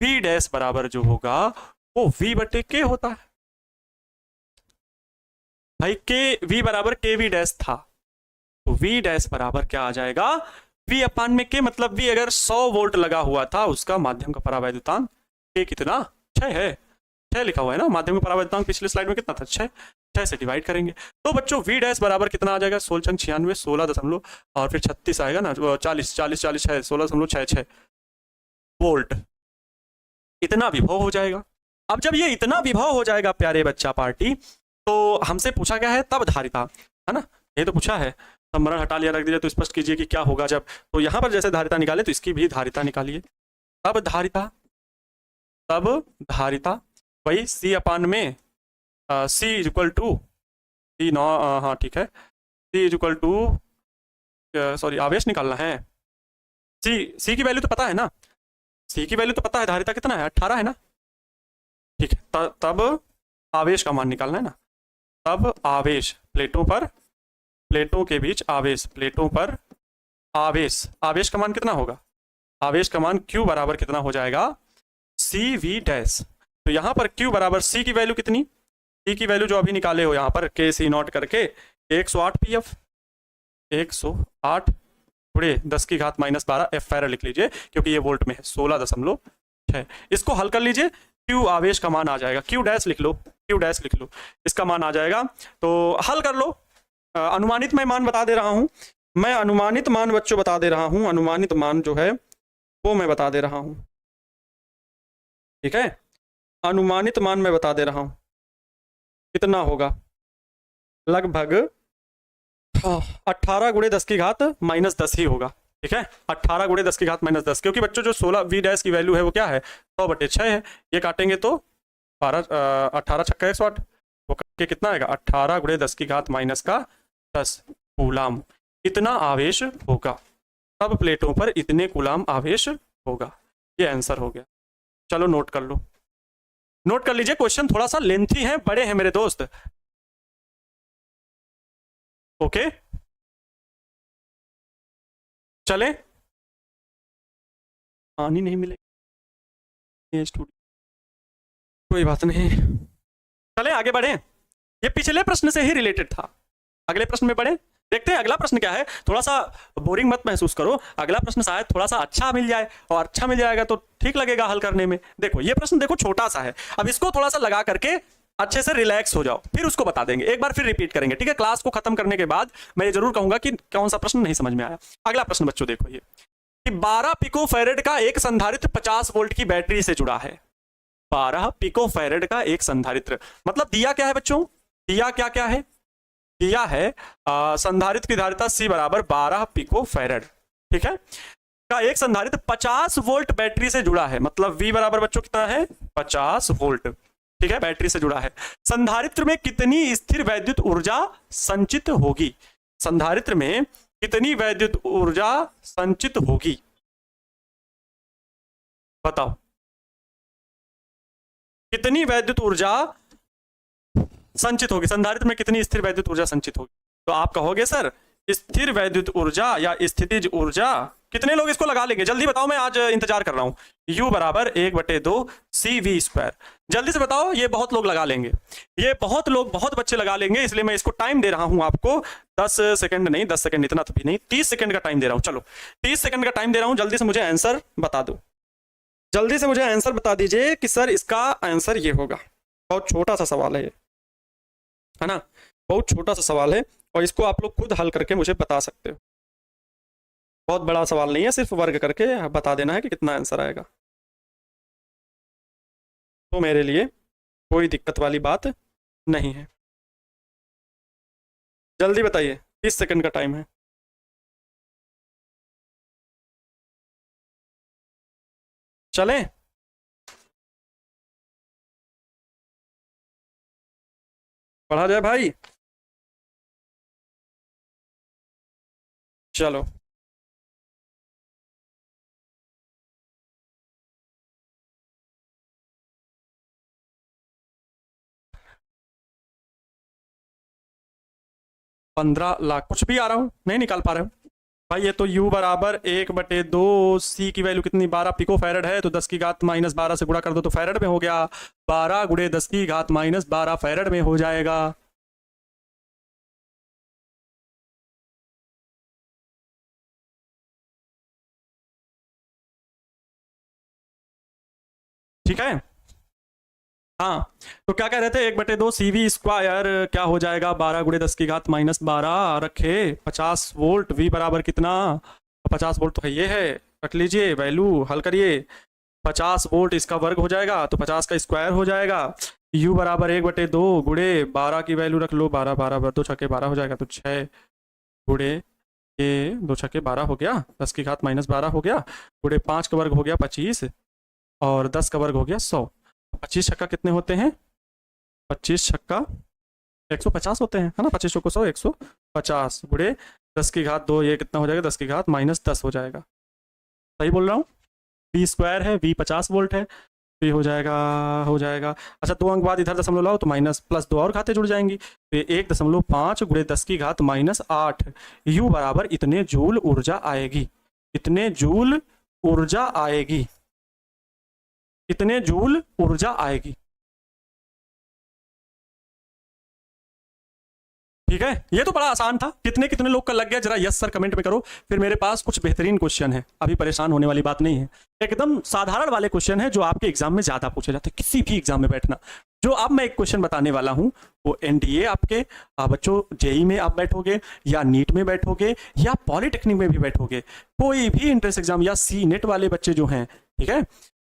V डैश बराबर जो होगा वो V बटे के होता है भाई, के V बराबर के V डैश था, तो V डैश बराबर क्या आ जाएगा, V अपान में के, मतलब V अगर 100 वोल्ट लगा हुआ था, उसका माध्यम का परावैद्युतांक के कितना, 6 है, 6 लिखा हुआ है ना, माध्यम का परावैद्युतांक पिछले स्लाइड में कितना था, 6 से डिवाइड करेंगे तो बच्चों V डैश बराबर कितना आ जाएगा, 1696, 16 दशमलव और फिर 36 आएगा ना, 40 है, 16.66 वोल्ट, इतना विभव हो जाएगा। अब जब ये इतना विभव हो जाएगा प्यारे बच्चा पार्टी, तो हमसे पूछा गया है तब धारिता, है ना, ये तो पूछा है, संभरण हटा लिया रख दीजिए, तो स्पष्ट कीजिए कि क्या होगा जब, तो यहां पर जैसे धारिता निकाले तो इसकी भी धारिता निकालिए। तब धारिता वही C अपान में C इक्वल टू C नौ, हाँ ठीक है, C इक्वल टू, सॉरी आवेश निकालना है, C की वैल्यू तो पता है ना, C की वैल्यू तो पता है, धारिता कितना है, 18 है ना, ठीक है, तब आवेश का मान निकालना है ना, तब आवेश प्लेटों पर, प्लेटों के बीच आवेश, प्लेटों पर आवेश का मान कितना होगा, आवेश का मान Q बराबर कितना हो जाएगा, CV डैश। तो यहां पर Q बराबर C की वैल्यू कितनी, C की वैल्यू जो अभी निकाले हो यहां पर के सी नॉट करके 108 PF, 108 गुणे 10 की घात माइनस 12 F फैरड लिख लीजिए, क्योंकि ये वोल्ट में है, 16.6। इसको हल कर लीजिए, Q आवेश का मान आ जाएगा, Q डैश लिख लो, Q डैश लिख लो, इसका मान आ जाएगा, तो हल कर लो। अनुमानित मैं मान बता दे रहा हूं, मैं अनुमानित मान बच्चों बता दे रहा हूं, अनुमानित मान जो है वो मैं बता दे रहा हूं, ठीक है, अनुमानित मान मैं बता दे रहा हूं कितना होगा, लगभग 18 गुणे 10 की घात माइनस 10 ही होगा, ठीक है, 18 गुणे 10 की घात माइनस 10, क्योंकि बच्चों जो 16 V डैश की वैल्यू है वो क्या है, 100/6 है, ये काटेंगे तो 18 छक्का 108, वो काट के कितना आएगा, 18 गुणे 10 की घात माइनस का 10 कूलाम, इतना आवेश होगा, तब प्लेटों पर इतने कूलाम आवेश होगा। ये आंसर हो गया, चलो नोट कर लो, नोट कर लीजिए, क्वेश्चन थोड़ा सा लेंथी है, बड़े हैं मेरे दोस्त, ओके। चले, पानी नहीं मिलेगी स्टूडियो, कोई बात नहीं, चले आगे बढ़े। ये पिछले प्रश्न से ही रिलेटेड था। अगले प्रश्न में बढ़े, देखते हैं अगला प्रश्न क्या है। थोड़ा सा बोरिंग मत महसूस करो, अगला प्रश्न शायद थोड़ा सा अच्छा मिल जाए, और अच्छा मिल जाएगा तो ठीक लगेगा हल करने में। देखो ये प्रश्न देखो छोटा सा है, अब इसको थोड़ा सा लगा करके अच्छे से रिलैक्स हो जाओ, फिर उसको बता देंगे, एक बार फिर रिपीट करेंगे, ठीक है। क्लास को खत्म करने के बाद मैं ये जरूर कहूंगा कि कौन सा प्रश्न नहीं समझ में आया। अगला प्रश्न बच्चों देखो ये कि 12 पिको फैरेड का एक संधारित्र 50 वोल्ट की बैटरी से जुड़ा है। 12 पिको फैरेड का एक संधारित्र, मतलब दिया क्या है बच्चों, दिया क्या क्या है, दिया है संधारित्र की धारिता C बराबर 12 पिको फैरेड, ठीक है, का एक संधारित्र 50 वोल्ट बैटरी से जुड़ा है, मतलब V बराबर बच्चों कितना है 50 वोल्ट, ठीक है, बैटरी से जुड़ा है। संधारित्र में कितनी स्थिर वैद्युत ऊर्जा संचित होगी, संधारित्र में कितनी वैद्युत ऊर्जा संचित होगी, बताओ कितनी वैद्युत ऊर्जा संचित होगी, संधारित्र में कितनी स्थिर वैद्युत ऊर्जा संचित होगी। तो आप कहोगे सर स्थिर वैद्युत ऊर्जा या स्थितिज ऊर्जा, कितने लोग इसको लगा लेंगे जल्दी बताओ, मैं आज इंतजार कर रहा हूं। U बराबर 1/2 CV², जल्दी से बताओ, ये बहुत लोग लगा लेंगे, ये बहुत लोग, बहुत बच्चे लगा लेंगे, इसलिए मैं इसको टाइम दे रहा हूं आपको 10 सेकंड नहीं, 10 सेकंड इतना तो भी नहीं, 30 सेकंड का टाइम दे रहा हूं। चलो 30 सेकंड का टाइम दे रहा हूं, जल्दी से मुझे आंसर बता दो, जल्दी से मुझे आंसर बता दीजिए कि सर इसका आंसर ये होगा। बहुत छोटा सा सवाल है ये, है ना, बहुत छोटा सा सवाल है, और इसको आप लोग खुद हल करके मुझे बता सकते हो। बहुत बड़ा सवाल नहीं है, सिर्फ वर्ग करके बता देना है कि कितना आंसर आएगा, तो मेरे लिए कोई दिक्कत वाली बात नहीं है। जल्दी बताइए, 30 सेकंड का टाइम है। चलें, पढ़ा जाए भाई, चलो $15 लाख, कुछ भी आ रहा हूं, नहीं निकाल पा रहे हो भाई। ये तो U बराबर 1/2 C की वैल्यू कितनी 12 पिको फैरेड है, तो 10 की घात -12 से गुणा कर दो तो फैरेड में हो गया, 12 × 10 की घात -12 फैरेड में हो जाएगा। ठीक है, हाँ, तो क्या कह रहे थे, 1/2 CV² क्या हो जाएगा, 12 × 10 की घात -12 रखे 50 वोल्ट, V बराबर कितना, 50 वोल्ट तो है, ये है, रख लीजिए वैल्यू, हल करिए, 50 वोल्ट इसका वर्ग हो जाएगा तो 50 का स्क्वायर हो जाएगा। U बराबर 1/2 गुणे 12 की वैल्यू रख लो, 12 12 2 छक्के 12 हो जाएगा, तो 6 गुणे ये 2 छक्के 12 हो गया, 10 की घात -12 हो गया, गुणे 5 का वर्ग हो गया 25, और 10 का वर्ग हो गया 100। 25 छक्का कितने होते हैं, 25 छक्का 150 होते हैं, है ना, 25 चौको 100, 150 गुणे 10 की घात 2, ये कितना हो जाएगा, 10 की घात -10 हो जाएगा। सही बोल रहा हूँ, V² है, V 50 वोल्ट है, तो ये हो जाएगा। अच्छा 2 अंक बाद इधर दशमलव लाओ तो +2 और घातें जुड़ जाएंगी, तो 1.5 गुणे 10 की घात -8, U बराबर इतने जूल ऊर्जा आएगी, इतने जूल ऊर्जा आएगी, इतने जूल ऊर्जा आएगी। ठीक है, ये तो बड़ा आसान था, कितने कितने लोग का लग गया जरा यस सर कमेंट में करो। फिर मेरे पास कुछ बेहतरीन क्वेश्चन है, अभी परेशान होने वाली बात नहीं है, एकदम साधारण वाले क्वेश्चन है जो आपके एग्जाम में ज्यादा पूछे जाते हैं, किसी भी एग्जाम में बैठना। जो अब मैं एक क्वेश्चन बताने वाला हूं वो NDA आपके बच्चों JEE में आप बैठोगे, या नीट में बैठोगे, या पॉलिटेक्निक में भी बैठोगे, कोई भी एंट्रेंस एग्जाम, या CNET वाले बच्चे जो हैं, ठीक है,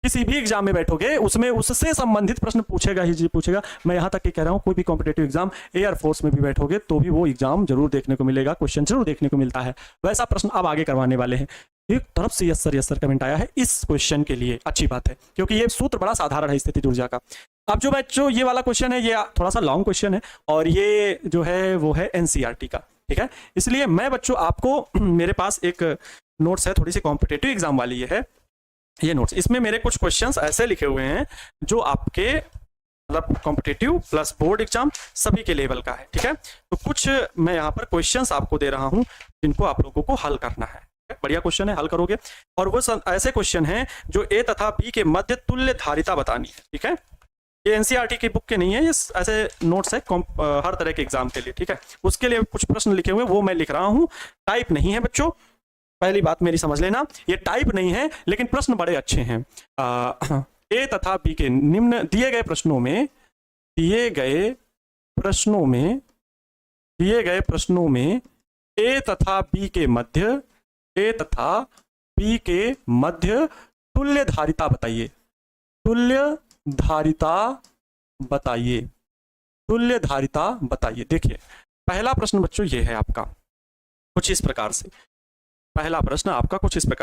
किसी भी एग्जाम में बैठोगे उसमें उससे संबंधित प्रश्न पूछेगा ही पूछेगा। मैं यहाँ तक कि कह रहा हूँ कोई भी कॉम्पिटेटिव एग्जाम, एयरफोर्स में भी बैठोगे तो भी वो एग्जाम जरूर देखने को मिलेगा, क्वेश्चन जरूर देखने को मिलता है। वैसा प्रश्न अब आगे करवाने वाले हैं। एक तरफ से यस सर कमेंट आया है इस क्वेश्चन के लिए, अच्छी बात है, क्योंकि ये सूत्र बड़ा साधारण है स्थिति ऊर्जा का। अब जो बच्चों ये वाला क्वेश्चन है ये थोड़ा सा लॉन्ग क्वेश्चन है, और ये जो है वो है NCERT का, ठीक है। इसलिए मैं बच्चों आपको मेरे पास एक नोट्स है, थोड़ी सी कॉम्पिटेटिव एग्जाम वाली है ये नोट्स, इसमें मेरे कुछ क्वेश्चंस ऐसे लिखे हुए हैं जो आपके मतलब कॉम्पिटेटिव प्लस बोर्ड एग्जाम सभी के लेवल का है, ठीक है। तो कुछ मैं यहाँ पर क्वेश्चंस आपको दे रहा हूँ जिनको आप लोगों को हल करना है, बढ़िया क्वेश्चन है, हल करोगे। और वो ऐसे क्वेश्चन हैं जो ए तथा बी के मध्य तुल्य धारिता बतानी है, ठीक है। ये एनसीईआरटी की बुक के नहीं है, ये ऐसे नोट्स है हर तरह के एग्जाम के लिए, ठीक है। उसके लिए कुछ प्रश्न लिखे हुए वो मैं लिख रहा हूँ, टाइप नहीं है बच्चों, पहली बात मेरी समझ लेना, ये टाइप नहीं है, लेकिन प्रश्न बड़े अच्छे हैं। ए तथा बी के निम्न दिए गए प्रश्नों में ए तथा बी के मध्य तुल्य धारिता बताइए, देखिए पहला प्रश्न बच्चों ये है आपका कुछ इस प्रकार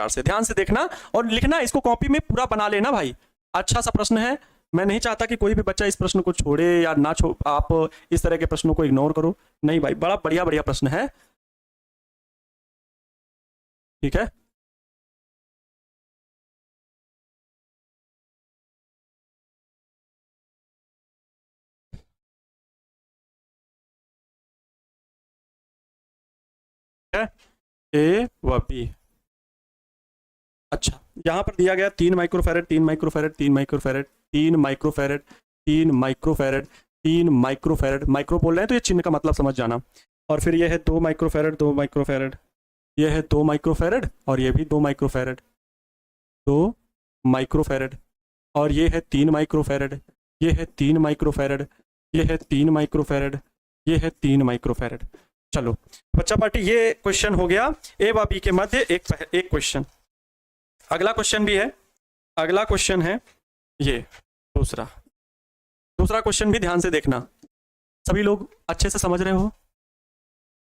से, ध्यान से देखना और लिखना, इसको कॉपी में पूरा बना लेना भाई। अच्छा सा प्रश्न है, मैं नहीं चाहता कि कोई भी बच्चा इस प्रश्न को छोड़े या ना आप इस तरह के प्रश्नों को इग्नोर करो, नहीं भाई, बड़ा बढ़िया प्रश्न है, ठीक है। ए व बी, अच्छा यहां पर दिया गया 3 microfarad, 3 microfarad, 3 microfarad, 3 microfarad, 3 microfarad, 3 microfarad, micro बोल रहे हैं तो ये चिन्ह का मतलब समझ जाना। और फिर ये है 2 माइक्रोफैरड, 2 माइक्रोफैरड, ये है 2 माइक्रोफैरड, और ये भी 2 माइक्रोफैरड, 2 माइक्रोफैरड, और ये है 3 माइक्रोफैरड, ये है 3 माइक्रोफैरड, ये है 3 माइक्रोफैरड, ये है 3 माइक्रोफैरड। चलो बच्चा पार्टी, ये क्वेश्चन हो गया ए व बी के मध्य एक क्वेश्चन। अगला क्वेश्चन भी है, अगला क्वेश्चन है ये दूसरा क्वेश्चन भी ध्यान से देखना, सभी लोग अच्छे से समझ रहे हो।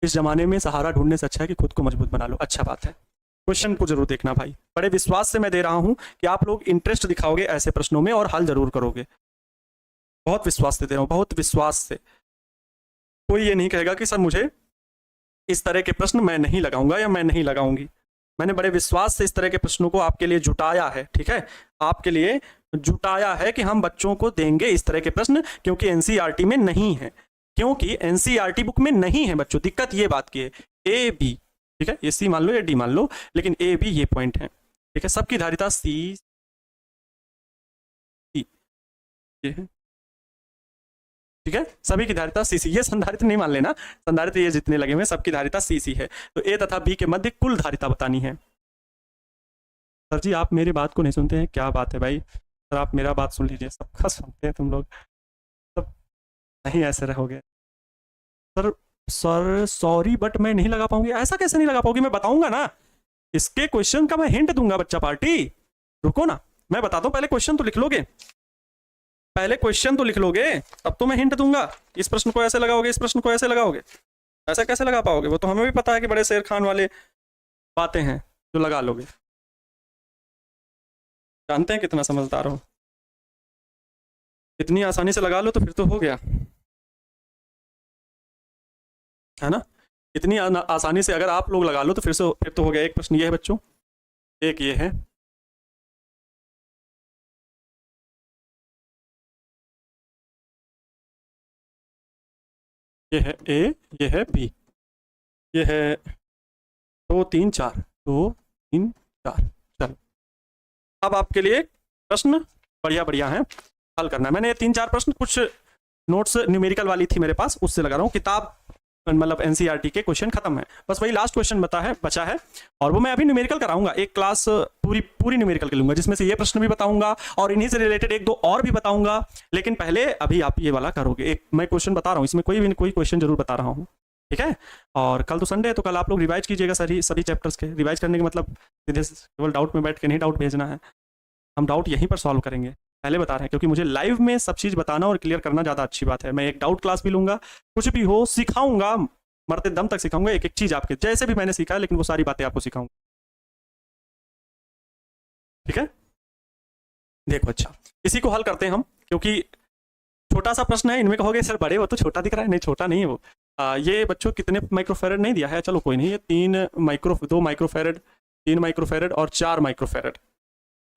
इस जमाने में सहारा ढूंढने से अच्छा है कि खुद को मजबूत बना लो, अच्छा बात है। क्वेश्चन को जरूर देखना भाई, बड़े विश्वास से मैं दे रहा हूं कि आप लोग इंटरेस्ट दिखाओगे ऐसे प्रश्नों में और हल जरूर करोगे, बहुत विश्वास से दे रहा हूं, बहुत विश्वास से। कोई ये नहीं कहेगा कि सर मुझे इस तरह के प्रश्न मैं नहीं लगाऊंगा या मैं नहीं लगाऊंगी। मैंने बड़े विश्वास से इस तरह के प्रश्नों को आपके लिए जुटाया है, ठीक है, आपके लिए जुटाया है कि हम बच्चों को देंगे इस तरह के प्रश्न, क्योंकि एनसीईआरटी में नहीं है, क्योंकि एनसीईआरटी बुक में नहीं है बच्चों। दिक्कत ये बात की है, ए बी, ठीक है, ये सी मान लो या डी मान लो, लेकिन ए बी ये पॉइंट है, ठीक है। सबकी धारिता सी ये है, ठीक है, सभी की धारिता सी सी, ये संधारित्र नहीं मान लेना, संधारित्र ये जितने लगे हुए सबकी धारिता सी सी है। तो ए तथा बी के मध्य कुल धारिता बतानी है। सर जी आप मेरी बात को नहीं सुनते हैं, क्या बात है भाई, सर आप मेरा बात सुन लीजिए, सबका सुनते हैं तुम लोग, सब नहीं ऐसे रहोगे। सर सॉरी बट मैं नहीं लगा पाऊंगी, ऐसा कैसे नहीं लगा पाऊंगी, मैं बताऊंगा ना, इसके क्वेश्चन का मैं हिंट दूंगा बच्चा पार्टी, रुको ना, मैं बताता हूँ, पहले क्वेश्चन तो लिख लोगे, तब तो मैं हिंट दूंगा। इस प्रश्न को ऐसे लगाओगे, इस प्रश्न को ऐसे लगाओगे, ऐसा कैसे लगा पाओगे, वो तो हमें भी पता है कि बड़े शेर खान वाले बातें हैं जो लगा लोगे, जानते हैं कितना समझदार हो, इतनी आसानी से लगा लो तो फिर तो हो गया, है ना। इतनी आसानी से अगर आप लोग लगा लो तो फिर तो हो गया। एक प्रश्न ये है बच्चों, एक ये है, ये है ए, ये है बी, ये है 2 3 4, 2 3 4। चलो अब आपके लिए प्रश्न बढ़िया हैं, हल करना है। मैंने ये 3-4 प्रश्न, कुछ नोट्स न्यूमेरिकल वाली थी मेरे पास, उससे लगा रहा हूँ, किताब मतलब एनसीईआरटी के क्वेश्चन खत्म है, बस वही लास्ट क्वेश्चन बचा है, और वो मैं अभी न्यूमेरिकल कराऊंगा, एक क्लास पूरी न्यूमेरिकल के लूंगा, जिसमें से ये प्रश्न भी बताऊंगा और इन्हीं से रिलेटेड 1-2 और भी बताऊंगा। लेकिन पहले अभी आप ये वाला करोगे, एक मैं क्वेश्चन बता रहा हूँ, इसमें कोई क्वेश्चन जरूर बता रहा हूँ, ठीक है। और कल तो संडे है, तो कल आप लोग रिवाइज कीजिएगा सभी चैप्टर्स के। रिवाइज करने का मतलब सीधे केवल डाउट में बैठ के नहीं डाउट भेजना है, हम डाउट यहीं पर सॉल्व करेंगे, पहले बता रहे हैं, क्योंकि मुझे लाइव में सब चीज़ बताना और क्लियर करना ज़्यादा अच्छी बात है। मैं एक डाउट क्लास भी लूंगा, कुछ भी हो सिखाऊंगा, मरते दम तक सिखाऊंगा, एक चीज़ आपके जैसे भी मैंने सीखा है, लेकिन वो सारी बातें आपको सिखाऊंगा, ठीक है। देखो अच्छा, इसी को हल करते हैं हम, क्योंकि छोटा सा प्रश्न है, इनमें कहोगे सर बड़े हो तो छोटा दिख रहा है, नहीं छोटा नहीं है वो। ये बच्चों कितने माइक्रोफैरड नहीं दिया है, चलो कोई नहीं, ये 2 माइक्रोफैरड, 3 माइक्रोफैरड और 4 माइक्रोफैरड,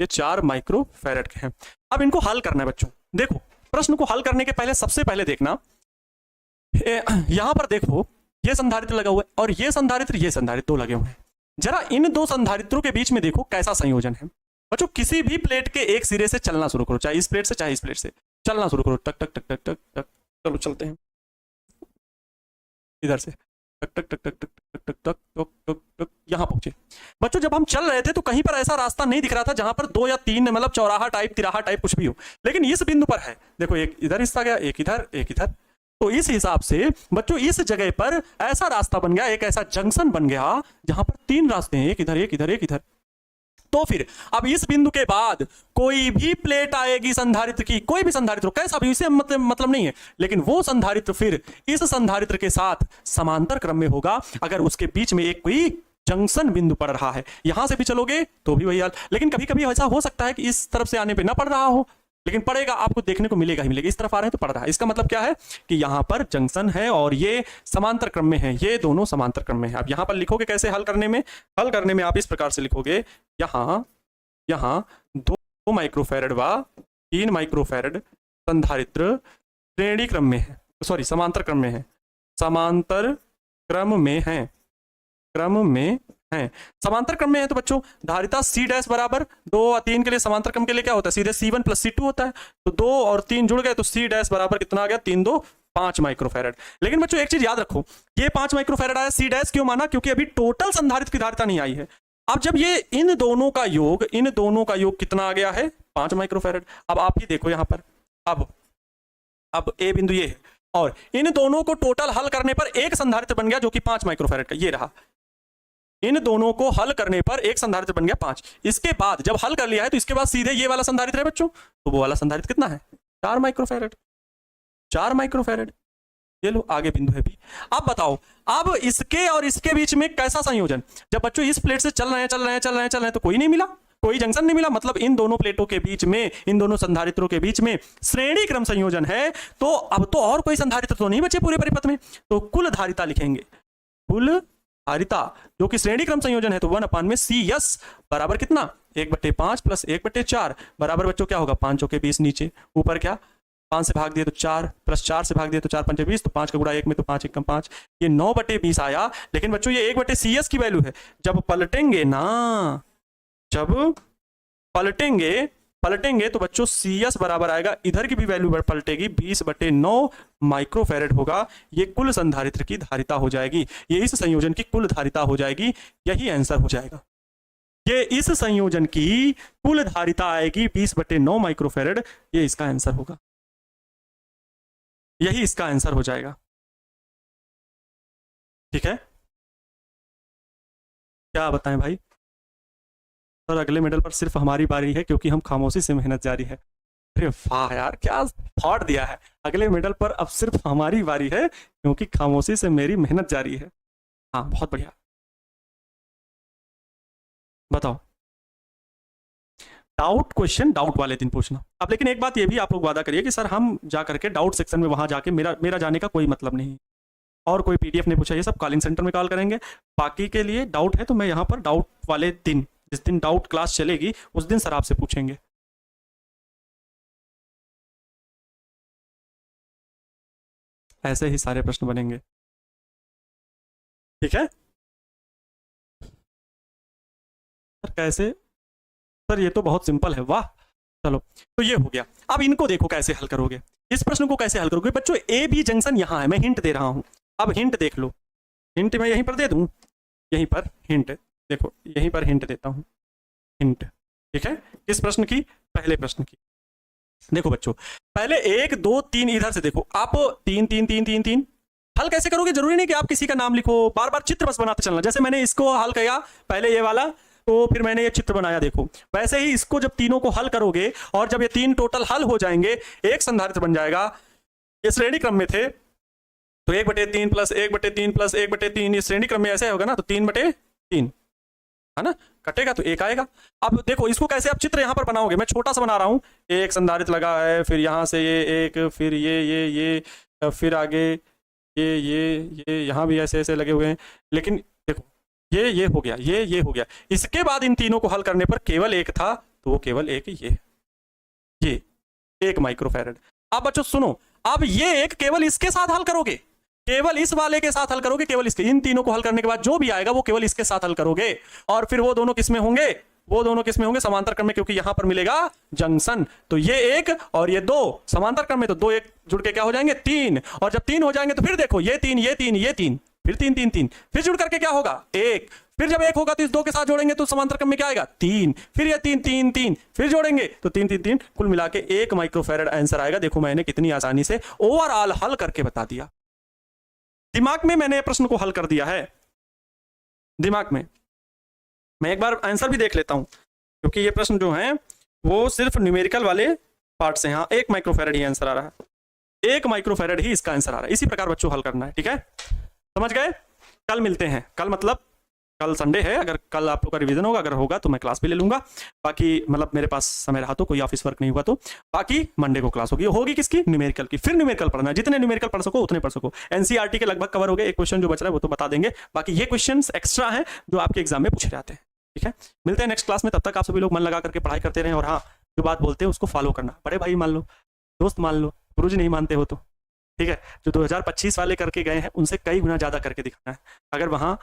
ये 4 माइक्रोफैरड के हैं। अब इनको हल करना है बच्चों। देखो प्रश्न को हल करने के पहले सबसे पहले देखना, यहां पर देखो ये संधारित्र लगा हुआ है और ये संधारित्र 2 लगे हुए हैं, जरा इन दो संधारित्रों के बीच में देखो कैसा संयोजन है बच्चों। किसी भी प्लेट के एक सिरे से चलना शुरू करो, चाहे इस प्लेट से चाहे इस प्लेट से चलना शुरू करो, टक टक टक टक टक टक। चलो चलते हैं इधर से, टक टक टक टक टक टक टक टक टक टक टक, यहाँ पहुंचे बच्चों। जब हम चल रहे थे तो कहीं पर ऐसा रास्ता नहीं दिख रहा था जहां पर 2 या 3 मतलब चौराहा टाइप तिराहा टाइप कुछ भी हो, लेकिन इस बिंदु पर है। देखो एक इधर हिस्सा गया, एक इधर एक इधर, तो इस हिसाब से बच्चों इस जगह पर ऐसा रास्ता बन गया, एक ऐसा जंक्शन बन गया जहां पर 3 रास्ते हैं, एक इधर एक इधर एक इधर। तो फिर अब इस बिंदु के बाद कोई भी प्लेट आएगी संधारित्र की, कोई भी संधारित्र कैसा भी, इसे मतलब नहीं है, लेकिन वो संधारित्र फिर इस संधारित्र के साथ समांतर क्रम में होगा अगर उसके बीच में एक कोई जंक्शन बिंदु पड़ रहा है। यहां से भी चलोगे तो भी वही हाल, लेकिन कभी कभी ऐसा हो सकता है कि इस तरफ से आने पे ना पड़ रहा हो, लेकिन पड़ेगा, आपको देखने को मिलेगा ही मिलेगा। इस तरफ आ रहे हैं तो पड़ रहा है, इसका मतलब क्या है कि यहां पर जंक्शन है और ये समांतर क्रम में है, ये दोनों समांतर क्रम में है। अब यहां पर लिखोगे कैसे हल करने में, हल करने में आप इस प्रकार से लिखोगे, यहां 2 माइक्रोफैरड व 3 माइक्रोफैरड संधारित्र श्रेणी क्रम में है, सॉरी समांतर क्रम में है, समांतर क्रम में है, क्रम में है, समांतर क्रम में है। तो बच्चों धारिता C डैश बराबर 2 और 3 के लिए समांतर क्रम के लिए क्या होता है, सीधे C1 + C2 होता है। तो 2 और 3 जुड़ गए तो C डैश बराबर कितना आ गया, 3 2 5 माइक्रोफैरड। लेकिन बच्चों एक चीज याद रखो, ये 5 माइक्रोफैरड आया, C डैश क्यों माना, क्योंकि अभी टोटल संधारित्र की धारिता नहीं आई है। अब जब ये इन दोनों का योग कितना आ गया है, 5 माइक्रोफैरड। अब आप ही देखो यहां पर, अब ए बिंदु ये है और इन दोनों को टोटल हल करने पर एक संधारित्र बन गया जो कि 5 माइक्रोफैरड का, ये रहा। इन दोनों को हल करने पर एक संधारित्र बन गया 5। इसके बाद जब हल कर लिया है तो इसके बाद सीधे ये वाला संधारित्र है बच्चों, तो वो वाला संधारित्र कितना है, 4 माइक्रोफैरड, 4 माइक्रोफैरड। ये लो आगे बिंदु है भी। अब बताओ, अब इसके और इसके बीच में कैसा संयोजन, जब बच्चों इस प्लेट से चल रहे हैं तो कोई नहीं मिला, कोई जंक्शन नहीं मिला, मतलब इन दोनों प्लेटों के बीच में, इन दोनों संधारित्रों के बीच में श्रेणी क्रम संयोजन है। तो अब तो और कोई संधारित्र तो नहीं बचे पूरे परिपथ में, तो कुल धारिता लिखेंगे, कुल धारिता जो कि श्रेणी क्रम संयोजन है, तो 1/CS बराबर कितना, 1/5 + 1/4 बराबर बच्चों क्या होगा, 5 के 20 नीचे, ऊपर क्या 5 से भाग दिए तो 4 + 4 से भाग दिए तो 4 × 5 = 20, तो 5 का गुणा 1 में तो 5 × 5, ये 9/20 आया। लेकिन बच्चों ये 1/CS की वैल्यू है, जब पलटेंगे ना, जब पलटेंगे तो बच्चों CS बराबर आएगा, इधर की भी वैल्यू पलटेगी, 20/9 माइक्रोफैरड होगा। ये कुल संधारित्र की धारिता हो जाएगी, ये इस संयोजन की कुल धारिता हो जाएगी, यही आंसर हो जाएगा। ये इस संयोजन की कुल धारिता आएगी 20/9 माइक्रोफैरड, ये इसका आंसर होगा, यही इसका आंसर हो जाएगा। ठीक है, क्या बताएं भाई सर, अगले मेडल पर सिर्फ हमारी बारी है क्योंकि हम खामोशी से मेहनत जारी है। अरे वाह यार, क्या थॉट दिया है, अगले मेडल पर अब सिर्फ हमारी बारी है क्योंकि खामोशी से मेरी मेहनत जारी है। हाँ बहुत बढ़िया, बताओ डाउट क्वेश्चन डाउट वाले दिन पूछना। अब लेकिन एक बात ये भी आप लोग वादा करिए कि सर हम जा करके डाउट सेक्शन में वहां जाके मेरा जाने का कोई मतलब नहीं, और कोई PDF नहीं पूछा, ये सब कॉलिंग सेंटर में कॉल करेंगे। बाकी के लिए डाउट है तो मैं यहाँ पर डाउट वाले दिन, जिस दिन डाउट क्लास चलेगी उस दिन सर आपसे पूछेंगे। ऐसे ही सारे प्रश्न बनेंगे, ठीक है सर। कैसे सर, ये तो बहुत सिंपल है, वाह। चलो तो ये हो गया, अब इनको देखो कैसे हल करोगे, इस प्रश्न को कैसे हल करोगे बच्चों। AB जंक्शन यहां है, मैं हिंट दे रहा हूं, अब हिंट देख लो, हिंट मैं यहीं पर दे दूं, यहीं पर हिंट देखो, यहीं पर हिंट देता हूं, हिंट, ठीक है। किस प्रश्न की, पहले प्रश्न की। देखो बच्चों, पहले 1 2 3 इधर से देखो, आप 3 3 3 3 3 हल कैसे करोगे, जरूरी नहीं कि आप किसी का नाम लिखो, बार बार चित्र बस बनाते चलना। जैसे मैंने इसको हल किया पहले ये वाला, तो फिर मैंने ये चित्र बनाया, देखो वैसे ही इसको जब तीनों को हल करोगे और जब ये 3 टोटल हल हो जाएंगे, एक संधारित्र बन जाएगा। ये श्रेणी क्रम में थे तो 1/3 + 1/3 + 1/3, ये श्रेणी क्रम में ऐसे होगा ना, तो 3/3 है ना, कटेगा तो 1 आएगा। अब देखो इसको कैसे आप चित्र यहाँ पर बनाओगे, मैं छोटा सा बना रहा हूँ, एक संधारित्र लगा है, फिर यहाँ से ये एक, फिर ये फिर आगे ये यहाँ भी ऐसे ऐसे लगे हुए हैं। लेकिन देखो ये हो गया, ये हो गया। इसके बाद इन तीनों को हल करने पर केवल एक था, तो वो केवल एक ये 1 माइक्रोफैरड। अब बच्चों सुनो, अब ये एक केवल इसके साथ हल करोगे, केवल इस वाले के साथ हल करोगे, केवल इसके, इन तीनों को हल करने के बाद जो भी आएगा वो केवल इसके साथ हल करोगे, और फिर वो दोनों किसमें होंगे, वो दोनों किसमें होंगे, समांतर क्रम में, क्योंकि यहां पर मिलेगा जंक्शन। तो ये एक और ये दो समांतर क्रम में, तो दो एक जुड़ के क्या हो जाएंगे, तीन, और जब तीन हो जाएंगे तो फिर देखो ये तीन, ये तीन, ये तीन, फिर तीन तीन तीन, फिर जुड़ करके क्या होगा, एक, फिर जब एक होगा तो इस दो के साथ जोड़ेंगे तो समांतर क्रम में क्या आएगा, तीन, फिर ये तीन तीन तीन, फिर जोड़ेंगे तो तीन तीन तीन, कुल मिला के 1 माइक्रोफैरड आंसर आएगा। देखो मैंने कितनी आसानी से ओवरऑल हल करके बता दिया, दिमाग में मैंने प्रश्न को हल कर दिया है, दिमाग में। मैं एक बार आंसर भी देख लेता हूं, क्योंकि ये प्रश्न जो है वो सिर्फ न्यूमेरिकल वाले पार्ट से, हाँ 1 माइक्रोफैरड ही आंसर आ रहा है, 1 माइक्रोफैरड ही इसका आंसर आ रहा है। इसी प्रकार बच्चों हल करना है, ठीक है, समझ गए। कल मिलते हैं, कल मतलब कल संडे है, अगर कल आप लोग का रिवीजन होगा, अगर होगा तो मैं क्लास भी ले लूंगा, बाकी मतलब मेरे पास समय रहा तो, कोई ऑफिस वर्क नहीं हुआ तो, बाकी मंडे को क्लास होगी किसकी, न्यूमेरिकल की। फिर न्यूमेरिकल पढ़ना, जितने न्यूमेरिकल पढ़ सको उतने पढ़ सको। एनसीईआरटी के लगभग कवर हो गए, एक क्वेश्चन जो बच रहा है वो तो बता देंगे, बाकी ये क्वेश्चन एक्स्ट्रा है जो आपके एग्जाम में पूछे जाते हैं, ठीक है। मिलते हैं नेक्स्ट क्लास में, तब तक आप सभी लोग मन लगा करके पढ़ाई करते रहें, और हाँ जो बात बोलते हैं उसको फॉलो करना, बड़े भाई मान लो, दोस्त मान लो, गुरुजी नहीं मानते हो तो ठीक है, जो 2025 वाले करके गए हैं उनसे कई गुना ज्यादा करके दिखाना है। अगर वहां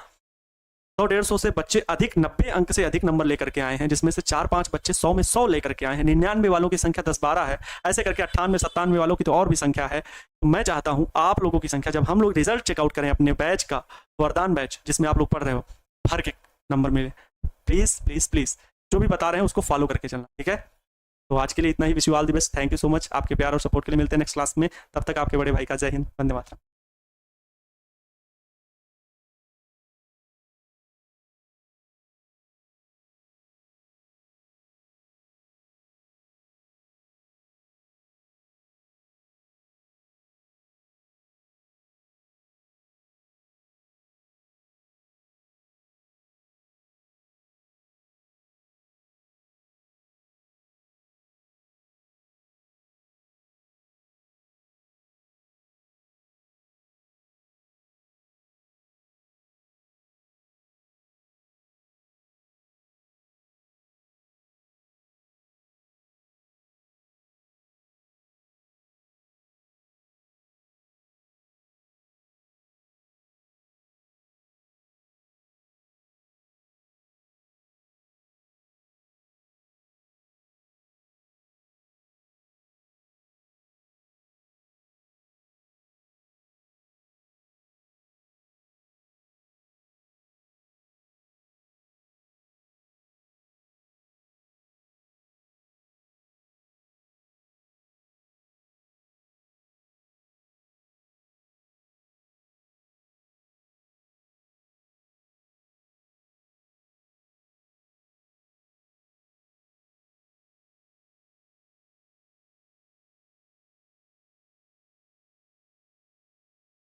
100-150 से बच्चे अधिक 90 अंक से अधिक नंबर लेकर के आए हैं, जिसमें से 4-5 बच्चे 100 में 100 लेकर के आए हैं, 99 वालों की संख्या 10-12 है, ऐसे करके 98-97 वालों की तो और भी संख्या है। तो मैं चाहता हूं आप लोगों की संख्या, जब हम लोग रिजल्ट चेकआउट करें अपने बैच का, वरदान बैच जिसमें आप लोग पढ़ रहे हो, हर के नंबर मिले, प्लीज प्लीज प्लीज जो भी बता रहे हैं उसको फॉलो करके चलना, ठीक है। तो आज के लिए इतना ही, wish you all the best, thank you so much आपके प्यार और सपोर्ट के लिए। मिलते हैं नेक्स्ट क्लास में, तब तक आपके बड़े भाई का जय हिंद, वंदे मातरम।